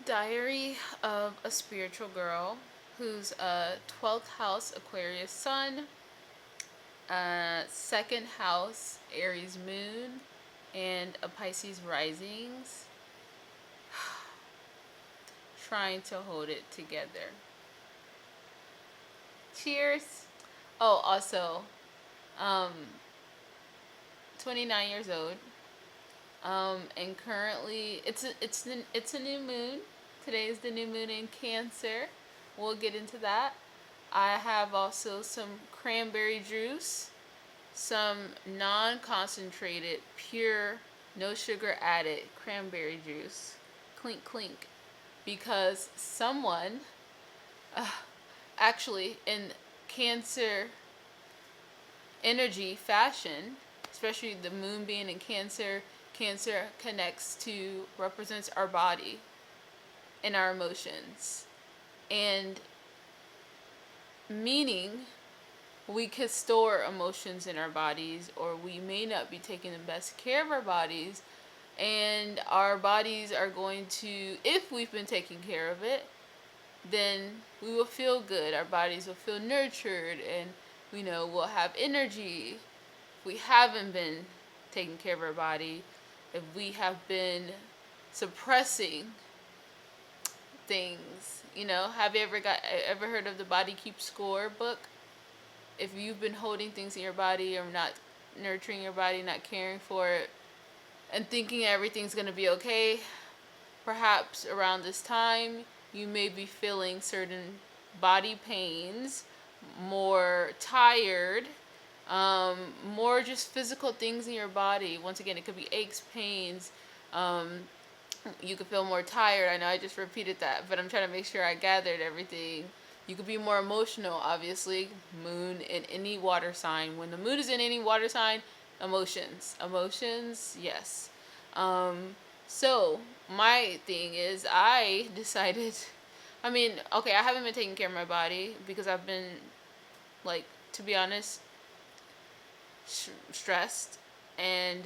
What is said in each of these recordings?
Diary of a Spiritual Girl who's a 12th house Aquarius sun, second house Aries moon, and a Pisces risings. Trying to hold it together. Cheers. Oh, also, um, 29 years old. And currently it's a new moon. Today is the new moon in Cancer. We'll get into that. I have also some cranberry juice, some non-concentrated, pure, no sugar added cranberry juice. Clink clink. Because someone, actually in Cancer energy fashion, especially the moon being in Cancer, Cancer connects to, represents our body and our emotions. And meaning we could store emotions in our bodies, or we may not be taking the best care of our bodies, and our bodies are going to, if we've been taking care of it, then we will feel good. Our bodies will feel nurtured, and we'll have energy. If we haven't been taking care of our body, if we have been suppressing things, have you ever heard of the Body Keeps Score book? If you've been holding things in your body, or not nurturing your body, not caring for it, and thinking everything's going to be okay, perhaps around this time you may be feeling certain body pains, more tired, more just physical things in your body. Once again, it could be aches, pains. You could feel more tired. I know I just repeated that, but I'm trying to make sure I gathered everything. You could be more emotional, obviously. Moon in any water sign. When the moon is in any water sign, emotions. Emotions, yes. So, my thing is, I decided, okay, I haven't been taking care of my body because I've been, to be honest, stressed. And,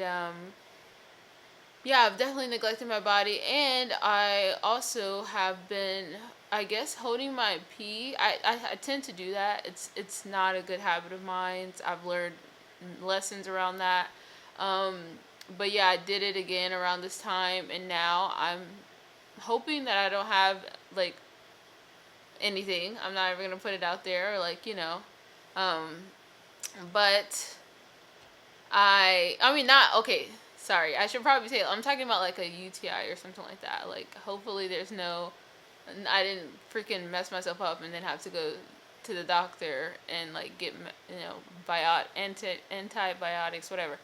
yeah, I've definitely neglected my body, and I also have been, I guess, holding my pee. I tend to do that. It's not a good habit of mine. I've learned lessons around that. But yeah, I did it again around this time, and now I'm hoping that I don't have anything. I'm not even gonna put it out there, um, but I mean, not okay. Sorry, I should probably say I'm talking about like a UTI or something like that. Like, hopefully there's no, I didn't freaking mess myself up and then have to go to the doctor and get antibiotics, whatever.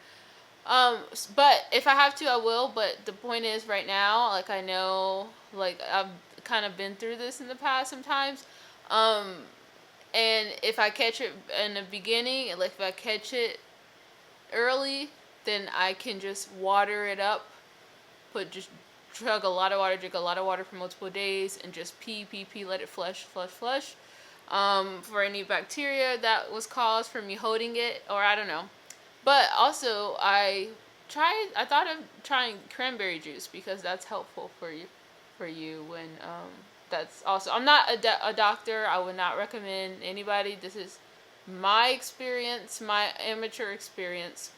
But if I have to, I will. But the point is, right now, I know, I've kind of been through this in the past sometimes. And if I catch it in the beginning, if I catch it early, then I can just water it up, chug a lot of water, drink a lot of water for multiple days, and just pee, let it flush. For any bacteria that was caused from me holding it, or I don't know. But also, I thought of trying cranberry juice because that's helpful for you when, that's also, I'm not a doctor. I would not recommend anybody. This is my experience, my amateur experience.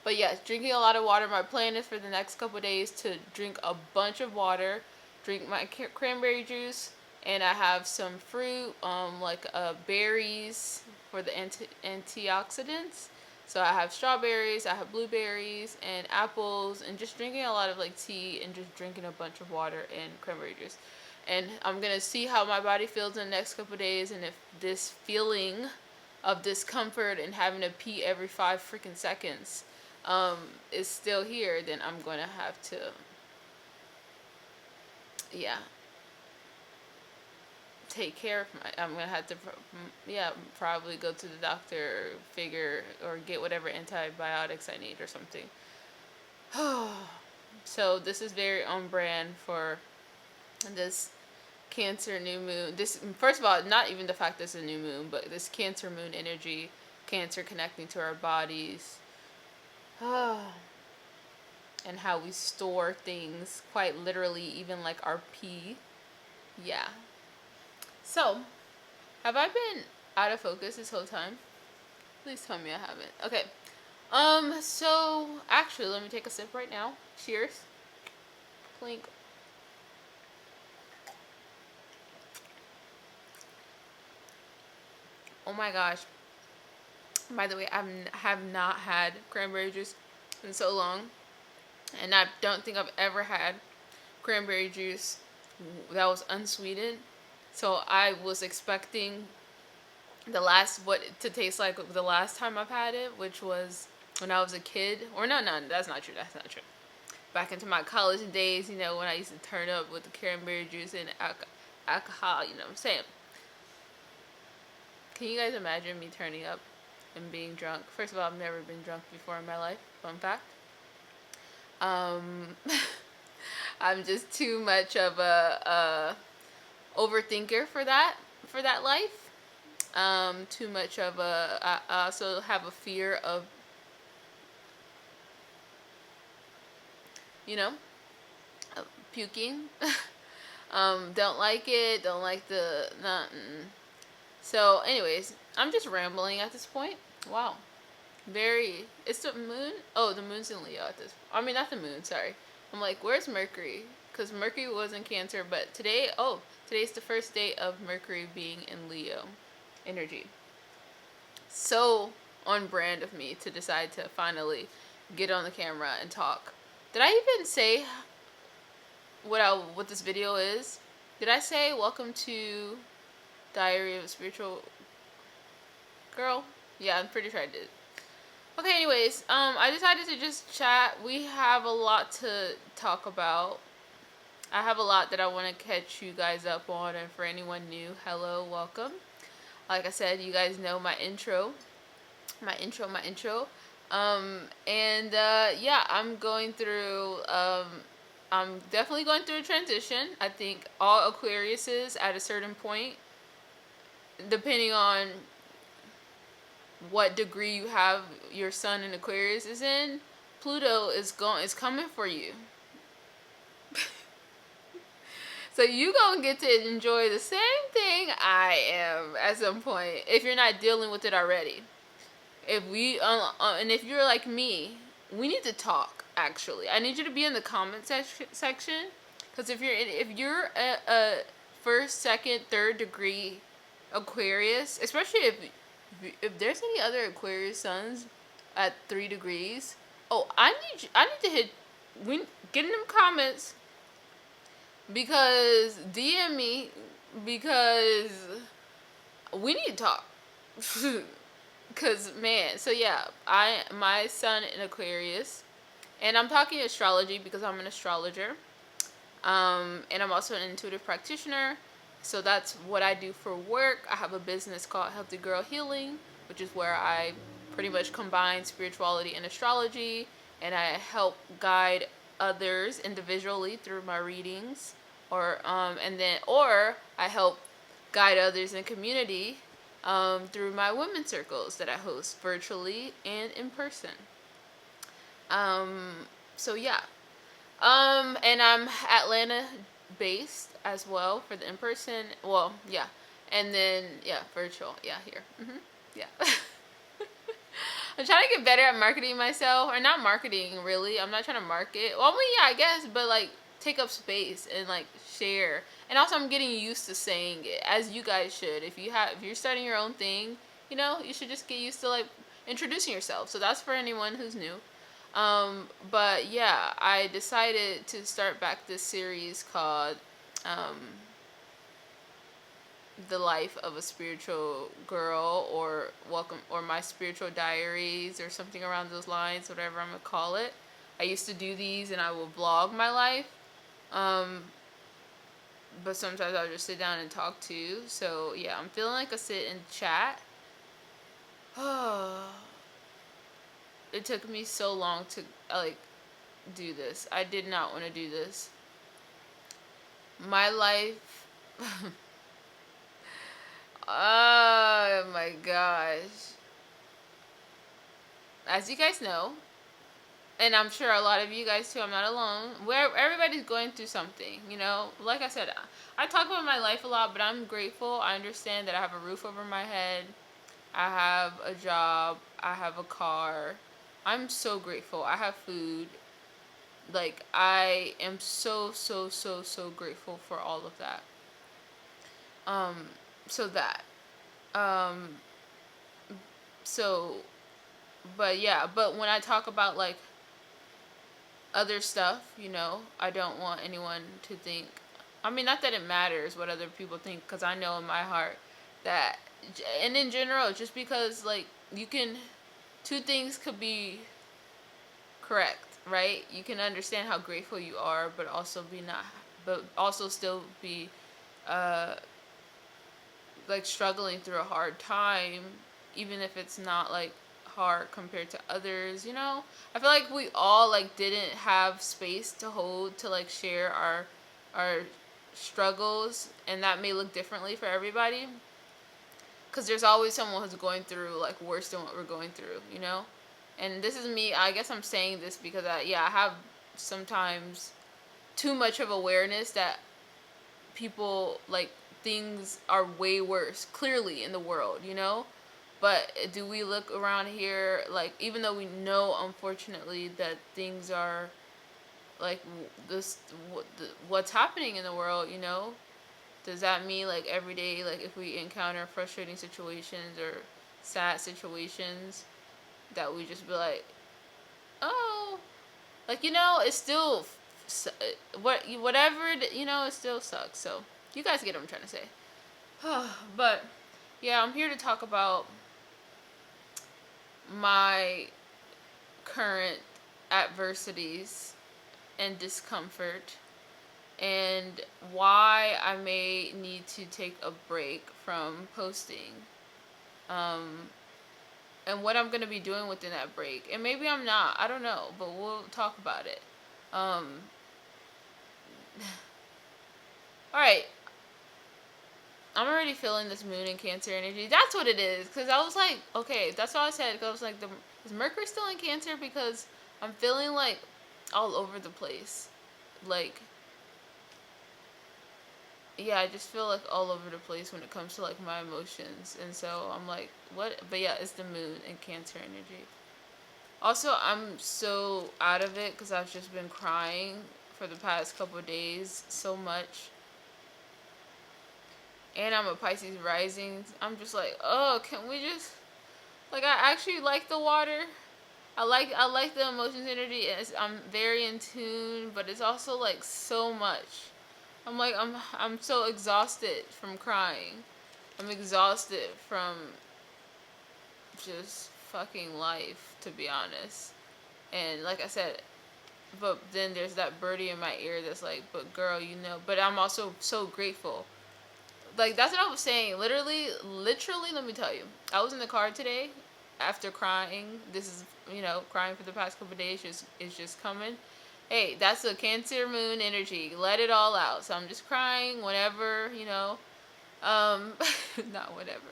But yes, drinking a lot of water. My plan is for the next couple of days to drink a bunch of water, drink my cranberry juice, and I have some fruit, berries for the antioxidants. So I have strawberries, I have blueberries, and apples, and just drinking a lot of tea, and just drinking a bunch of water and cranberry juice. And I'm gonna see how my body feels in the next couple of days, and if this feeling of discomfort and having to pee every 5 freaking seconds is still here, then I'm gonna have to, yeah, take care of I'm gonna have to, probably go to the doctor, or get whatever antibiotics I need or something. So this is very on brand for this Cancer new moon. This, first of all, not even the fact this is a new moon, but this Cancer moon energy, Cancer connecting to our bodies. and how we store things, quite literally, even like our pee. Yeah. So, have I been out of focus this whole time? Please tell me I haven't. Okay. So actually, let me take a sip right now. Cheers. Clink. Oh my gosh. By the way, have not had cranberry juice in so long, and I don't think I've ever had cranberry juice that was unsweetened. So I was expecting the last what to taste like the last time I've had it, which was when I was a kid. Or no, that's not true. That's not true. Back into my college days, you know, when I used to turn up with the cranberry juice and alcohol, you know what I'm saying? Can you guys imagine me turning up and being drunk? First of all, I've never been drunk before in my life. Fun fact. Um, I'm just too much of a overthinker for that life. Too much of I also have a fear of, you know, puking. Don't like it. Don't like the nothing. So, anyways, I'm just rambling at this point. Wow. It's the moon. Oh, the moon's in Leo at this. I mean, not the moon. Sorry. I'm like, where's Mercury? Because Mercury was in Cancer, but today's the first day of Mercury being in Leo energy. So on brand of me to decide to finally get on the camera and talk. Did I even say what this video is? Did I say welcome to Diary of a Spiritual Girl? Yeah, I'm pretty sure I did. Okay, anyways, I decided to just chat. We have a lot to talk about. I have a lot that I want to catch you guys up on, and for anyone new, hello, welcome. Like I said, you guys know my intro. Yeah, I'm definitely going through a transition. I think all Aquariuses at a certain point, depending on what degree you have your sun in Aquarius is in, Pluto is coming for you. So you gonna get to enjoy the same thing I am at some point if you're not dealing with it already. And if you're like me, we need to talk. Actually, I need you to be in the comment section, because if you're a first, second, third degree Aquarius, especially if there's any other Aquarius suns at 3 degrees, I need to get in them comments, because DM me, because we need to talk. Cause man, so yeah, my sun in Aquarius, and I'm talking astrology because I'm an astrologer, and I'm also an intuitive practitioner. So that's what I do for work. I have a business called Healthy Girl Healing, which is where I pretty much combine spirituality and astrology, and I help guide others individually through my readings, or I help guide others in community through my women's circles that I host virtually and in person. So yeah. And I'm Atlanta based as well for the in person. Well, yeah. And then, yeah, virtual. Yeah, here. Yeah. I'm trying to get better at marketing myself. Or not marketing, really. I'm not trying to market. Well, I mean, yeah, I guess. But, like, take up space and, like, share. And also, I'm getting used to saying it, as you guys should. If you're starting your own thing, you know, you should just get used to, like, introducing yourself. So that's for anyone who's new. But yeah, I decided to start back this series called The Life of a Spiritual Girl, or My Spiritual Diaries, or something around those lines, whatever I'm gonna call it. I used to do these and I will vlog my life. But sometimes I'll just sit down and talk too. So yeah, I'm feeling like a sit and chat. It took me so long to do this. I did not want to do this. My life. Oh my gosh. As you guys know, and I'm sure a lot of you guys too, I'm not alone, where everybody's going through something, you know? Like I said, I talk about my life a lot, but I'm grateful. I understand that I have a roof over my head. I have a job. I have a car. I'm so grateful. I have food. Like, I am so, so, so, so grateful for all of that. Um, so that. Um, so, but yeah, but when I talk about like other stuff, you know, I don't want anyone to think. I mean, not that it matters what other people think, because I know in my heart that, and in general, just because, like, you can, two things could be correct, right? You can understand how grateful you are, but also be not, but also still be, uh, like, struggling through a hard time, even if it's not, like, hard compared to others, you know? I feel like we all, like, didn't have space to hold, to, like, share our struggles, and that may look differently for everybody, because there's always someone who's going through, like, worse than what we're going through, you know? And this is me. I guess I'm saying this because I have sometimes too much of awareness that people, like, things are way worse clearly in the world, you know? But do we look around here, like, even though we know, unfortunately, that things are like this, what's happening in the world, you know? Does that mean, like, every day, like, if we encounter frustrating situations or sad situations, that we just be like, oh, like, you know, it's still whatever, you know, it still sucks. So you guys get what I'm trying to say. But yeah, I'm here to talk about my current adversities and discomfort, and why I may need to take a break from posting, um, and what I'm gonna be doing within that break. And maybe I'm not. I don't know, but we'll talk about it. Um, all right. I'm already feeling this moon and Cancer energy. That's what it is. Because I was like, okay, that's what I said. Because I was like, is Mercury still in Cancer? Because I'm feeling like all over the place. Like, yeah, I just feel like all over the place when it comes to like my emotions. And so I'm like, what? But yeah, it's the moon and Cancer energy. Also, I'm so out of it because I've just been crying for the past couple of days so much. And I'm a Pisces rising. I'm just like, oh, can we just, like, I actually like the water. I like the emotions energy. I'm very in tune, but it's also like so much. I'm like, I'm so exhausted from crying. I'm exhausted from just fucking life, to be honest. And like I said, but then there's that birdie in my ear that's like, but girl, you know. But I'm also so grateful. Like, that's what I was saying. Literally, let me tell you. I was in the car today after crying. This is, you know, crying for the past couple of days. It's just coming. Hey, that's a Cancer moon energy. Let it all out. So I'm just crying whenever, you know. Not whatever.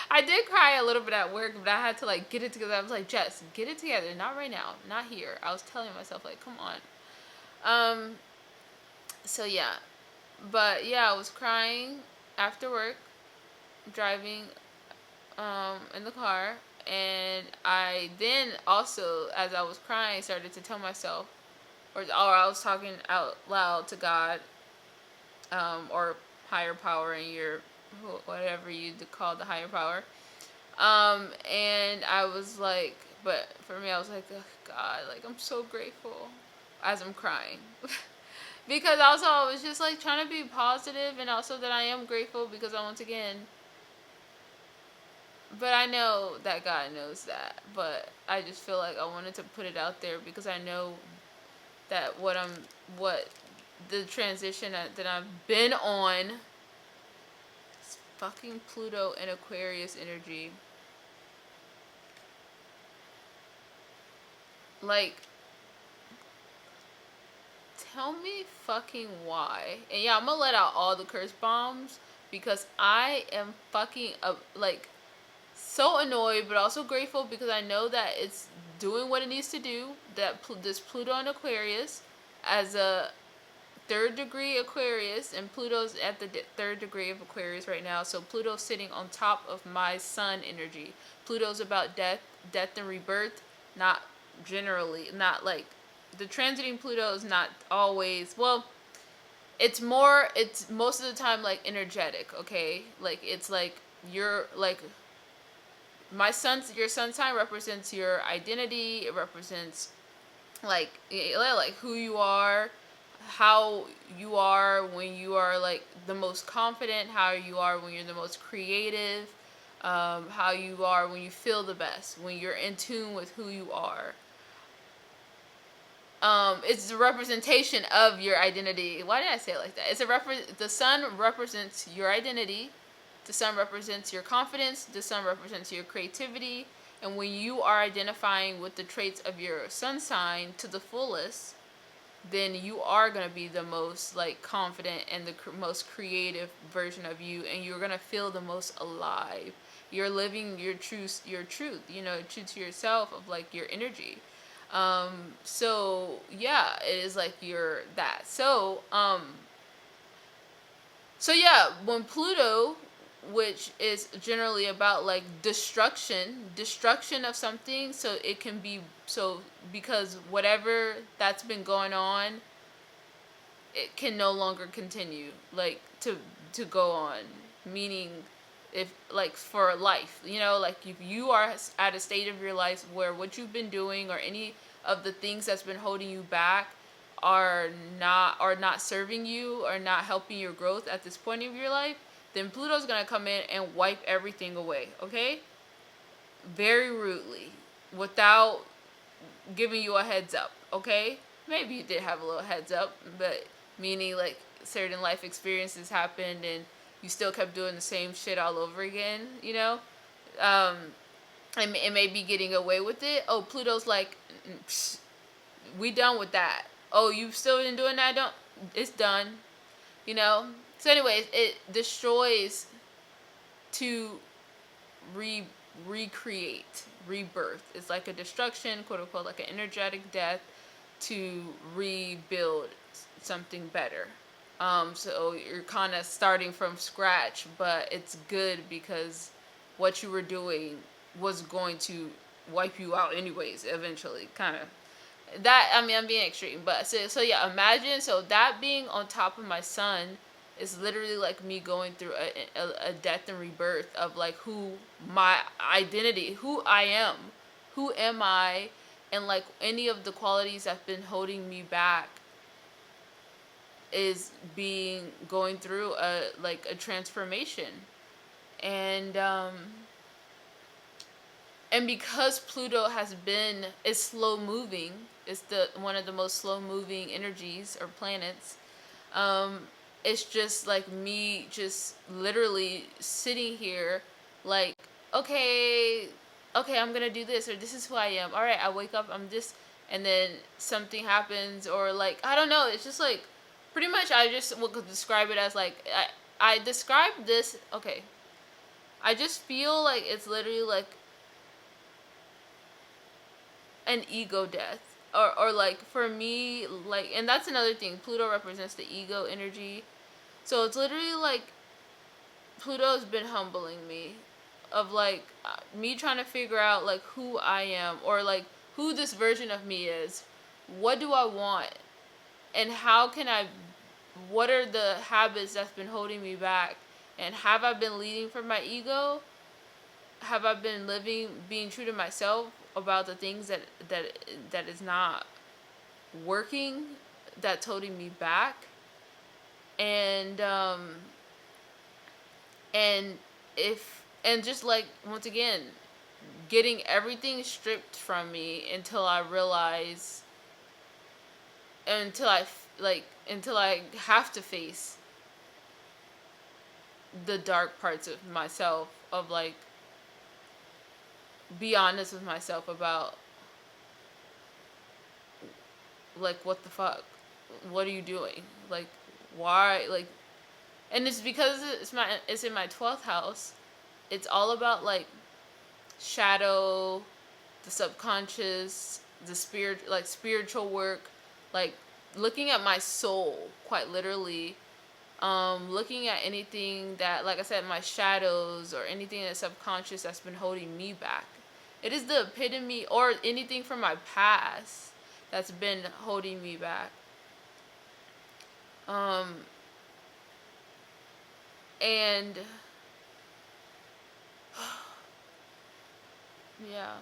I did cry a little bit at work, but I had to, like, get it together. I was like, Jess, get it together. Not right now. Not here. I was telling myself, like, come on. So yeah. But yeah, I was crying after work, driving in the car, and I then also, as I was crying, started to tell myself, or I was talking out loud to God, or higher power in your, whatever you call the higher power, and I was like, but for me, I was like, oh, God, like, I'm so grateful as I'm crying. Because also I was just like trying to be positive, and also that I am grateful because I, once again, but I know that God knows that. But I just feel like I wanted to put it out there because I know that what the transition that I've been on is fucking Pluto and Aquarius energy. Like, tell me fucking why. And yeah, I'm gonna let out all the curse bombs because I am fucking like so annoyed, but also grateful because I know that it's doing what it needs to do. That this Pluto in Aquarius, as a third degree Aquarius, and Pluto's at the third degree of Aquarius right now. So Pluto's sitting on top of my sun energy. Pluto's about death and rebirth, not generally, not like the transiting Pluto is not always, well, it's most of the time like energetic, okay? Like it's like you're like your sun sign represents your identity. It represents like who you are, how you are when you are like the most confident, how you are when you're the most creative, how you are when you feel the best, when you're in tune with who you are. It's the representation of your identity. Why did I say it like that? The sun represents your identity. The sun represents your confidence. The sun represents your creativity. And when you are identifying with the traits of your sun sign to the fullest, then you are going to be the most like confident and the most creative version of you, and you're going to feel the most alive. You're living your truth, true to yourself, of like your energy. So yeah, it is like you're that. So yeah, when Pluto, which is generally about like destruction of something, so it can be, so because whatever that's been going on, it can no longer continue like to go on, meaning if like for life, like if you are at a state of your life where what you've been doing or any of the things that's been holding you back are not serving you or not helping your growth at this point of your life, then Pluto's gonna come in and wipe everything away, okay? Very rudely, without giving you a heads up, okay? Maybe you did have a little heads up, but meaning like certain life experiences happened and you still kept doing the same shit all over again, Um, and maybe getting away with it. Oh, Pluto's like, we done with that. Oh, you still been doing that? Don't. It's done. So anyways, it destroys to recreate, rebirth. It's like a destruction, quote unquote, like an energetic death to rebuild something better. So you're kind of starting from scratch, but it's good because what you were doing was going to wipe you out anyways, eventually, kind of. That, I mean, I'm being extreme, but so yeah, imagine, so that being on top of my sun is literally like me going through a death and rebirth of like who my identity, who am I, and like any of the qualities that's been holding me back is going through a transformation. And because Pluto is slow moving, it's the one of the most slow moving energies or planets. It's just like me just literally sitting here like, okay, I'm gonna do this, or this is who I am. All right, I wake up, I'm this, and then something happens, or like, I don't know, it's just like, pretty much I just would describe it as like, I describe this, okay, I just feel like it's literally like an ego death. Or like for me, like, and that's another thing, Pluto represents the ego energy. So it's literally like Pluto's been humbling me of like me trying to figure out like who I am, or like who this version of me is. What do I want? And how can what are the habits that's been holding me back? And have I been leading from my ego? Have I been being true to myself about the things that is not working, that's holding me back? And and if and just like, once again, getting everything stripped from me until I realize, until I have to face the dark parts of myself, of like, be honest with myself about like, what the fuck, what are you doing, like, why, like. And it's because it's in my 12th house. It's all about like shadow, the subconscious, the spirit, like spiritual work, like looking at my soul, quite literally, looking at anything that, like I said, my shadows or anything that's subconscious that's been holding me back. It is the epitome, or anything from my past that's been holding me back. Um, and yeah,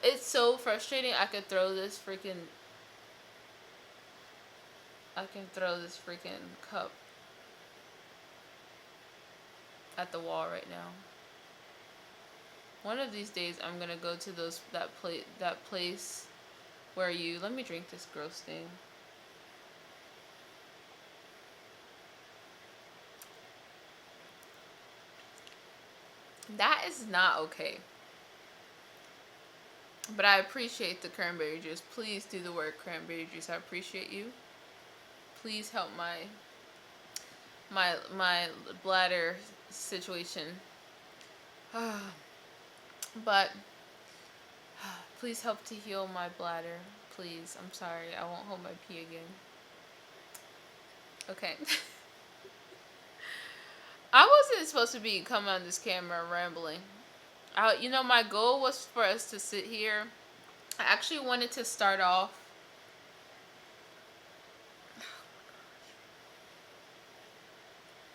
it's so frustrating. I can throw this freaking cup at the wall right now. One of these days, I'm gonna go to that place where you. Let me drink this gross thing. That is not okay. But I appreciate the cranberry juice. Please do the work, cranberry juice. I appreciate you. Please help my bladder situation. But please help to heal my bladder. Please. I'm sorry. I won't hold my pee again. Okay. I wasn't supposed to be coming on this camera rambling. My goal was for us to sit here. I actually wanted to start off.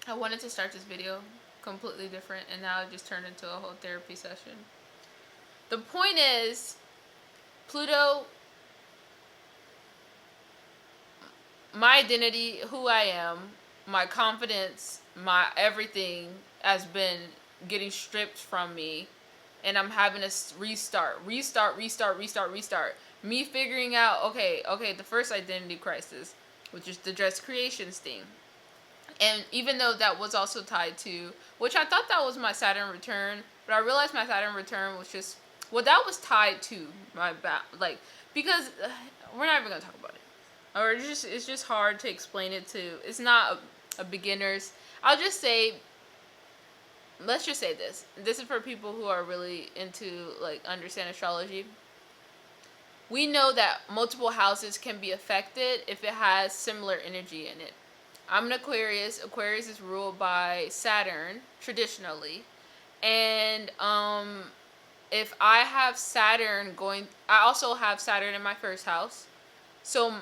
I wanted to start this video completely different, and now it just turned into a whole therapy session. The point is, Pluto, my identity, who I am, my confidence, my everything has been getting stripped from me, and I'm having to restart. Me figuring out, okay, the first identity crisis, which is the dress creations thing. And even though that was also tied to, which I thought that was my Saturn return, but I realized my Saturn return was just, well, that was tied to my because we're not even gonna talk about it, or it's just hard to explain it to. It's not a beginner's. I'll just say, let's just say this. This is for people who are really into understand astrology. We know that multiple houses can be affected if it has similar energy in it. I'm an Aquarius. Aquarius is ruled by Saturn, traditionally. And if I have Saturn I also have Saturn in my first house. So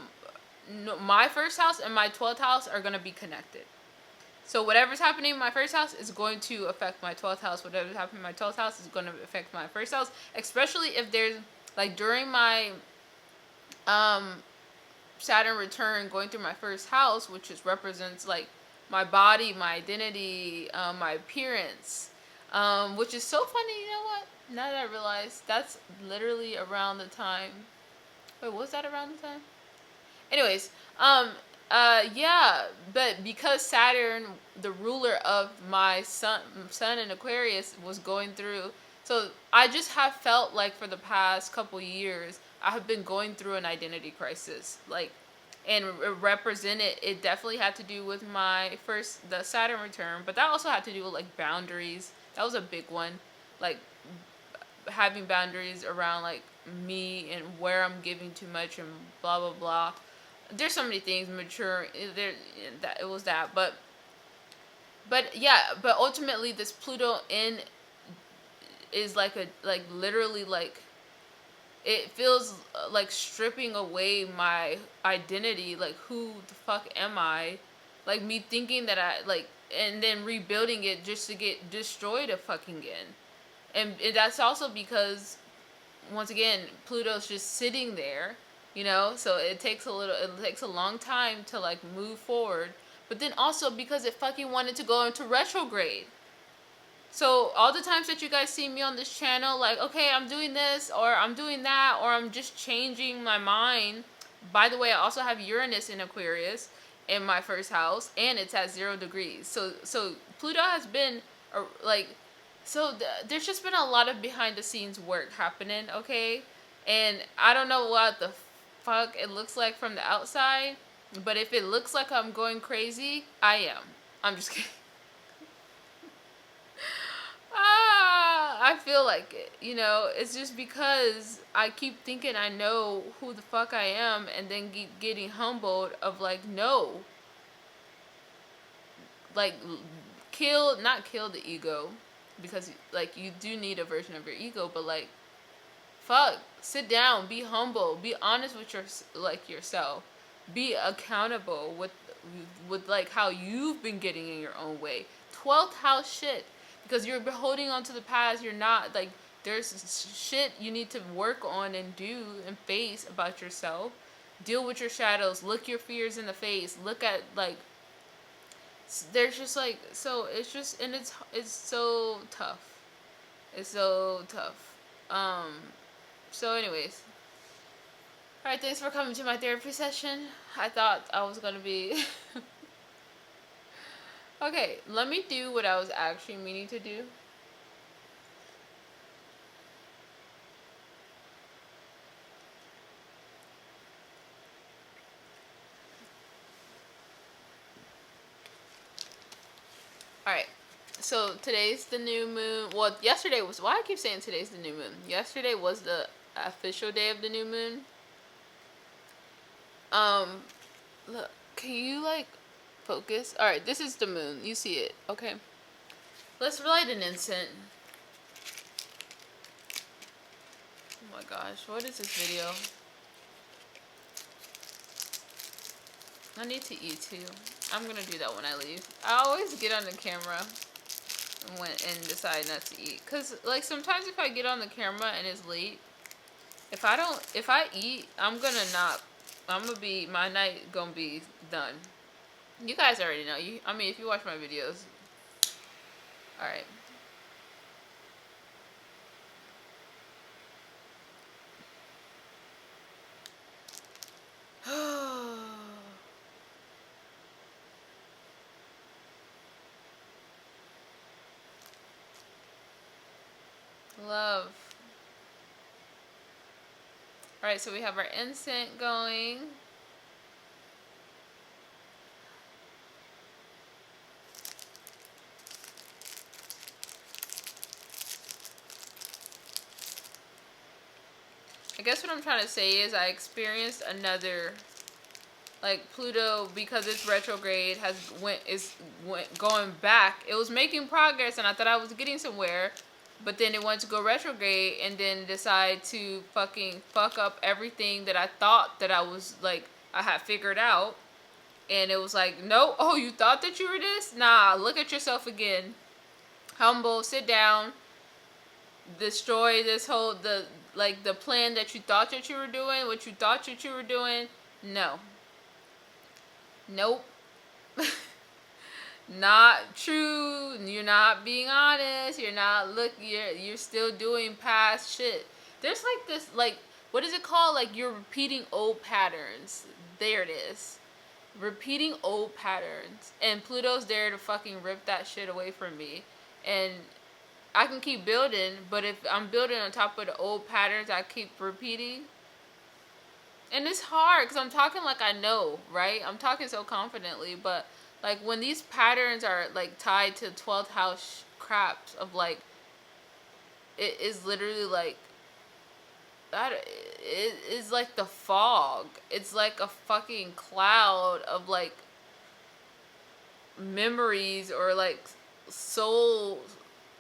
my first house and my 12th house are going to be connected. So whatever's happening in my first house is going to affect my 12th house. Whatever's happening in my 12th house is going to affect my first house. Especially if there's, during my Saturn return going through my first house, which represents my body, my identity, my appearance, which is so funny. You know what? Now that I realize, that's literally around the time. Wait, was that around the time? Anyways, yeah, but because Saturn, the ruler of my sun in Aquarius, was going through, so I just have felt like for the past couple years, I have been going through an identity crisis, and it definitely had to do with the Saturn return, but that also had to do with boundaries. That was a big one, having boundaries around me and where I'm giving too much and blah blah blah. There's so many things mature there, that it was that, but yeah, but ultimately this Pluto is literally it feels like stripping away my identity, who the fuck am I, me thinking that and then rebuilding it just to get destroyed again. And that's also because, once again, Pluto's just sitting there, so it takes a long time to move forward, but then also because it fucking wanted to go into retrograde. So all the times that you guys see me on this channel, okay, I'm doing this, or I'm doing that, or I'm just changing my mind. By the way, I also have Uranus in Aquarius in my first house, and it's at 0 degrees. So Pluto has been, there's just been a lot of behind the scenes work happening, okay? And I don't know what the fuck it looks like from the outside, but if it looks like I'm going crazy, I am. I'm just kidding. I feel like it. You know, it's just because I keep thinking I know who the fuck I am, and then getting humbled of like, no, like not kill the ego, because like you do need a version of your ego, but like, fuck, sit down, be humble, be honest with yourself, be accountable with like how you've been getting in your own way. 12th house shit, because you're holding on to the past. You're not like, there's shit you need to work on and do and face about yourself. Deal with your shadows. Look your fears in the face. Look at like, there's just like, so it's just, and it's so tough. It's so tough. So anyways, all right, thanks for coming to my therapy session. I thought I was gonna be okay. Let me do what I was actually meaning to do. All right. So today's the new moon. Well, yesterday was. Why I keep saying today's the new moon? Yesterday was the official day of the new moon. Look, can you like focus? All right, this is the moon. You see it, okay? Let's light an incense. Oh my gosh, what is this video? I need to eat too. I'm gonna do that when I leave. I always get on the camera and decide not to eat, cause like sometimes if I get on the camera and it's late, if I eat, I'm gonna be, my night gonna be done. You guys already know. I mean, if you watch my videos. All right. Love. All right, so we have our incense going. I guess what I'm trying to say is I experienced another, like Pluto, because it's retrograde, is going back. It was making progress and I thought I was getting somewhere, but then it went to go retrograde and then decide to fucking fuck up everything that I thought that I was like, I had figured out. And it was like, no, oh, you thought that you were this? Nah, look at yourself again. Humble, sit down, destroy this whole, the plan that you thought that you were doing, what you thought that you were doing. No. Nope. Not true. You're not being honest. You're still doing past shit. There's like this, like, what is it called? Like, you're repeating old patterns. There it is. Repeating old patterns. And Pluto's there to fucking rip that shit away from me. And I can keep building, but if I'm building on top of the old patterns I keep repeating, and it's hard because I'm talking like I know, right? I'm talking so confidently, but like when these patterns are like tied to 12th house craps of like, it is literally like that. It is like the fog. It's like a fucking cloud of like memories or like soul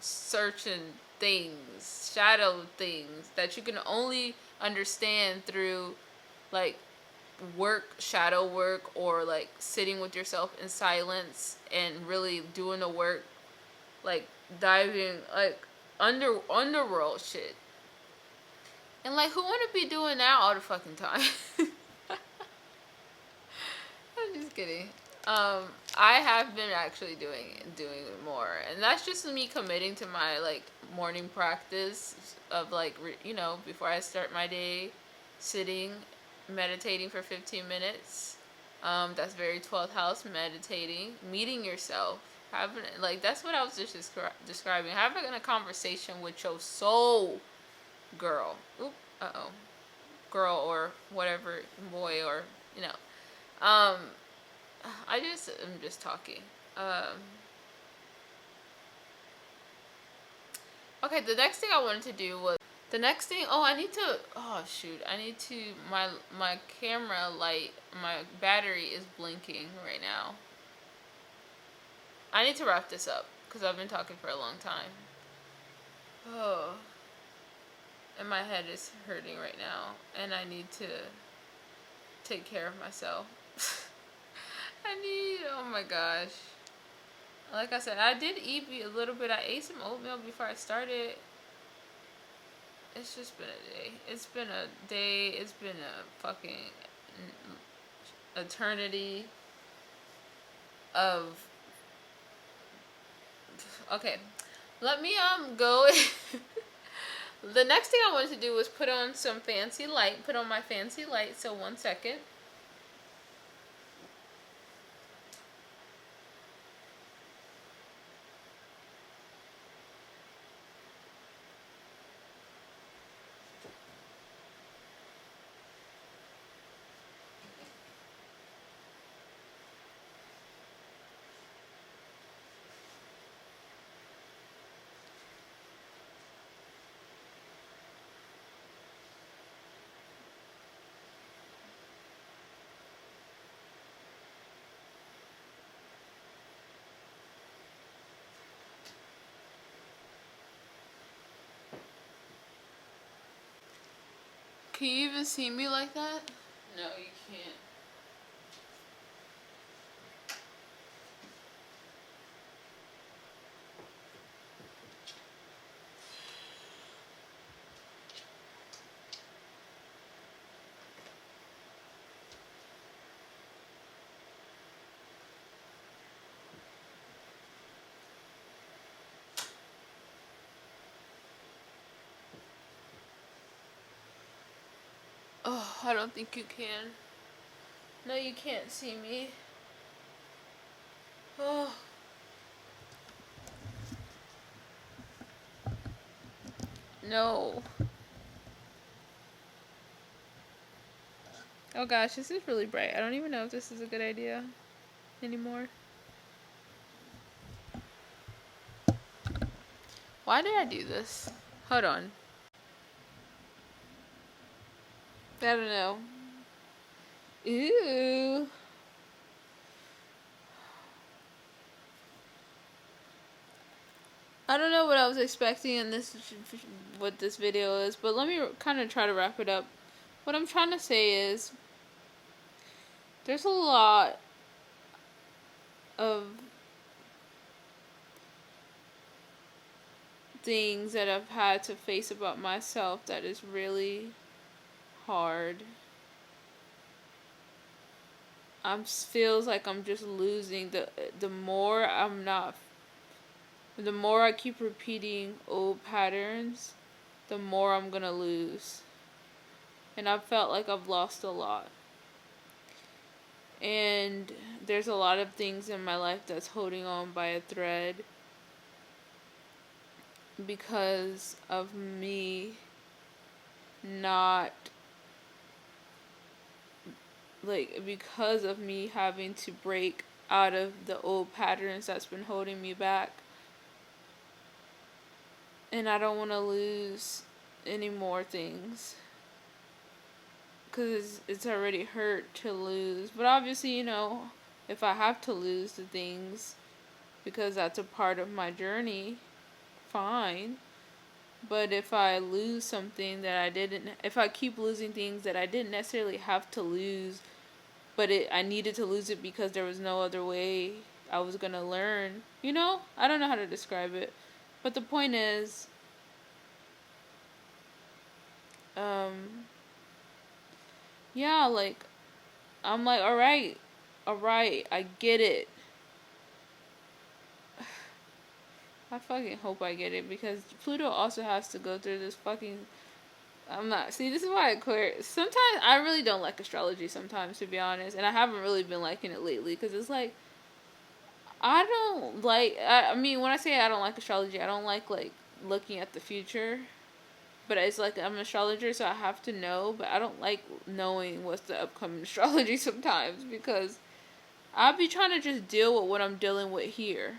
searching things, shadow things that you can only understand through like shadow work, or like sitting with yourself in silence and really doing the work, like diving like underworld shit. And like, who wouldn't be doing that all the fucking time? I'm just kidding. I have been actually doing it more, and that's just me committing to my like morning practice of like before I start my day, sitting, meditating for 15 minutes. That's very 12th house, meditating, meeting yourself, having like, that's what I was just describing, having a conversation with your soul, girl. Oop, girl or whatever, boy, or um. I'm just talking. Okay, the next thing I wanted to do was the next thing. Oh, I need to. Oh shoot, I need to. My camera light, my battery is blinking right now. I need to wrap this up because I've been talking for a long time. Oh, and my head is hurting right now, and I need to take care of myself. Oh my gosh. Like I said, I did eat a little bit. I ate some oatmeal before I started. It's just been a day. It's been a day. It's been a fucking eternity of. Okay, let me go. The next thing I wanted to do was put on some fancy light. Put on my fancy light. So 1 second. Can you even see me like that? No, you can't. Oh, I don't think you can. No, you can't see me. Oh. No. Oh gosh, this is really bright. I don't even know if this is a good idea anymore. Why did I do this? Hold on. I don't know. Ooh. I don't know what I was expecting in this, what this video is, but let me kind of try to wrap it up. What I'm trying to say is, there's a lot of things that I've had to face about myself that is really hard. Feels like I'm just losing. The more I keep repeating old patterns, the more I'm gonna lose. And I've felt like I've lost a lot. And there's a lot of things in my life that's holding on by a thread because of me not, because of me having to break out of the old patterns that's been holding me back. And I don't want to lose any more things, because it's already hurt to lose. But obviously, if I have to lose the things because that's a part of my journey, fine. But if I lose something if I keep losing things that I didn't necessarily have to lose, but I needed to lose it because there was no other way I was going to learn, I don't know how to describe it. But the point is, yeah, I'm like, all right, I get it. I fucking hope I get it, because Pluto also has to go through this fucking... this is why I quit. Sometimes I really don't like astrology sometimes, to be honest, and I haven't really been liking it lately, because it's like, I mean, when I say I don't like astrology, I don't like looking at the future. But it's like, I'm an astrologer, so I have to know. But I don't like knowing what's the upcoming astrology sometimes, because I'll be trying to just deal with what I'm dealing with here.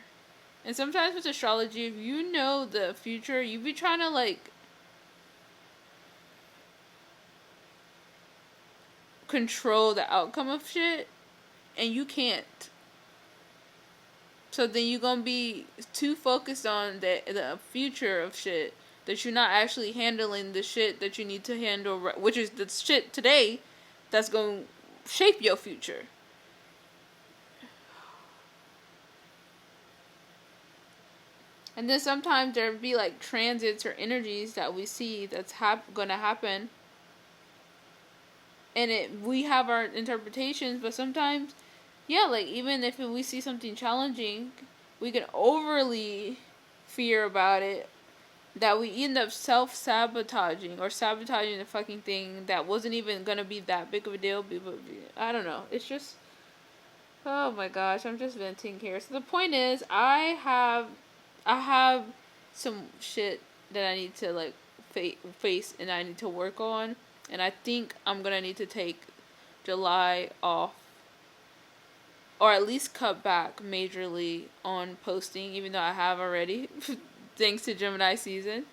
And sometimes with astrology, if you know the future, you be trying to like control the outcome of shit, and you can't. So then you're gonna be too focused on the future of shit that you're not actually handling the shit that you need to handle, which is the shit today that's gonna shape your future. And then sometimes there be like transits or energies that we see that's gonna happen, and we have our interpretations, but sometimes, yeah, like even if we see something challenging, we can overly fear about it that we end up self-sabotaging or sabotaging the fucking thing that wasn't even gonna be that big of a deal. I don't know. It's just, oh my gosh, I'm just venting here. So the point is, I have some shit that I need to like face and I need to work on, and I think I'm gonna need to take July off, or at least cut back majorly on posting, even though I have already, thanks to Gemini season,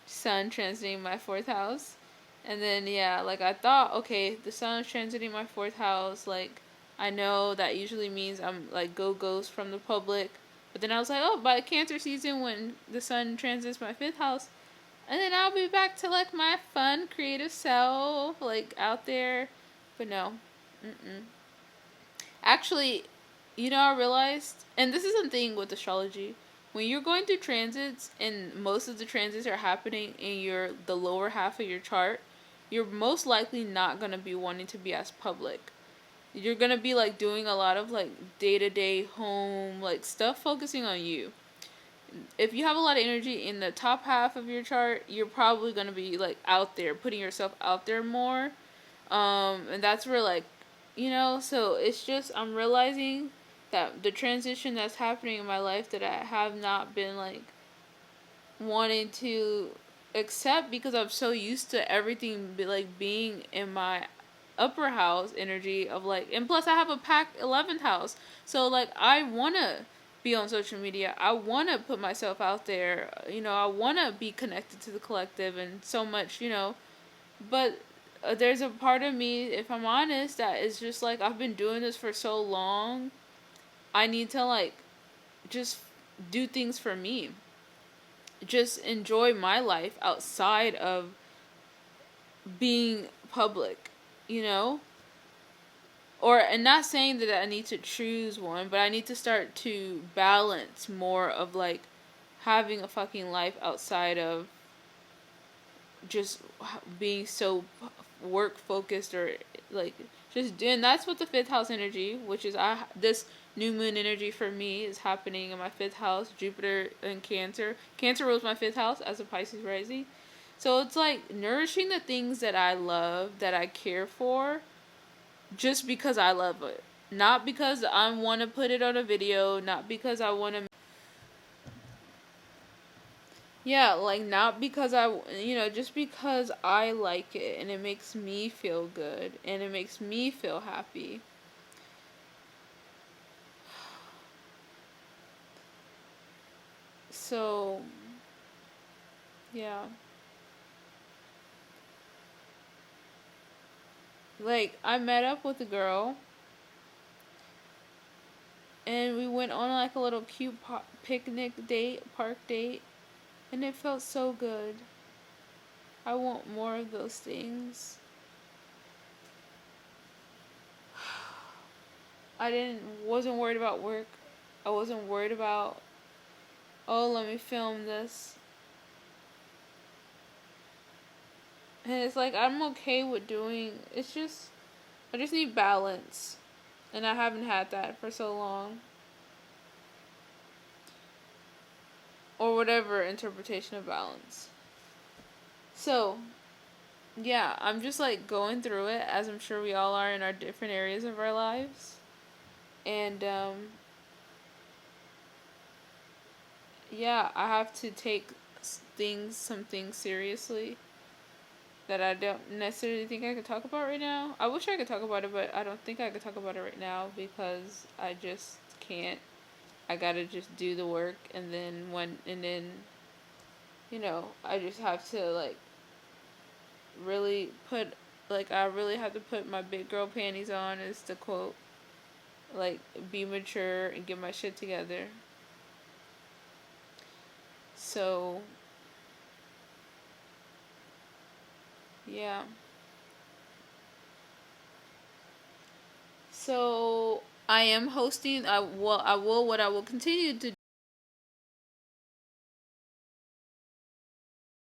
Sun transiting my fourth house. And then, yeah, like I thought, okay, the Sun is transiting my fourth house, like, I know that usually means I'm like go ghost from the public. But then I was like, oh, by Cancer season, when the Sun transits my fifth house, and then I'll be back to like my fun, creative self, like out there. But no, actually, I realized, and this is the thing with astrology, when you're going through transits and most of the transits are happening in the lower half of your chart, you're most likely not going to be wanting to be as public. You're going to be like doing a lot of like day-to-day home like stuff focusing on you. If you have a lot of energy in the top half of your chart, you're probably going to be like out there, putting yourself out there more. And that's where like, so it's just, I'm realizing that the transition that's happening in my life that I have not been like wanting to accept, because I'm so used to everything like being in my upper house energy of like, and plus I have a packed 11th house, so like I want to be on social media, I want to put myself out there, I want to be connected to the collective and so much, but there's a part of me, if I'm honest, that is just like, I've been doing this for so long, I need to like just do things for me, just enjoy my life outside of being public, you know? Or, and not saying that I need to choose one, but I need to start to balance more of like having a fucking life outside of just being so work focused, or like just doing. That's what the fifth house energy, which is this new moon energy for me, is happening in my fifth house. Jupiter and Cancer rules my fifth house as a Pisces rising, so it's like nourishing the things that I love, that I care for, just because I love it, not because I want to put it on a video, not because I want to. Yeah, like not because just because I like it and it makes me feel good and it makes me feel happy. So, yeah. Like, I met up with a girl and we went on like a little cute picnic date, park date, and it felt so good. I want more of those things. Wasn't worried about work. I wasn't worried about, oh, let me film this. And it's like, I'm okay with doing, it's just, I just need balance. And I haven't had that for so long. Or whatever interpretation of balance. So, yeah, I'm just like going through it, as I'm sure we all are in our different areas of our lives. And, yeah, I have to take some things seriously that I don't necessarily think I could talk about right now. I wish I could talk about it, but I don't think I could talk about it right now because I just can't. I gotta just do the work, and then I just have to like really put I really have to put my big girl panties on, is the quote. Like, be mature and get my shit together. So yeah. So I am hosting. What I will continue to